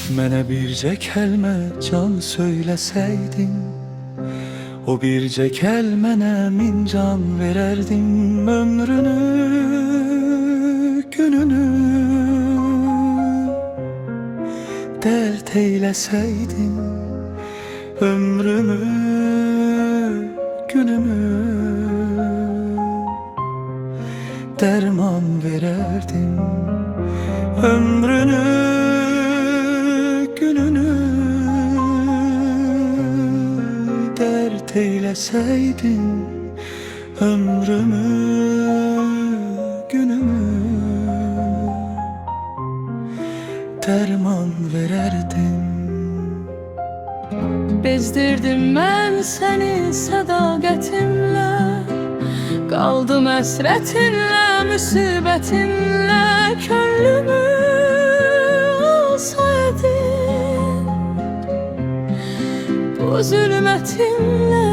Mənə bircə kəlmə can söyləsəydin, o bircə kəlmənə min can verərdim. Ömrünü, gününü dərd eyləsəydin, ömrümü, günümü dərman verərdim. Ömrünü, gününü dərd eyləsəydin, ömrümü, günümü dərman verərdim. Bezdirdim mən səni sədaqətimlə, qaldım əsrətinlə, müsibətinlə. Könlümü alsaydın, bu zülmətimlə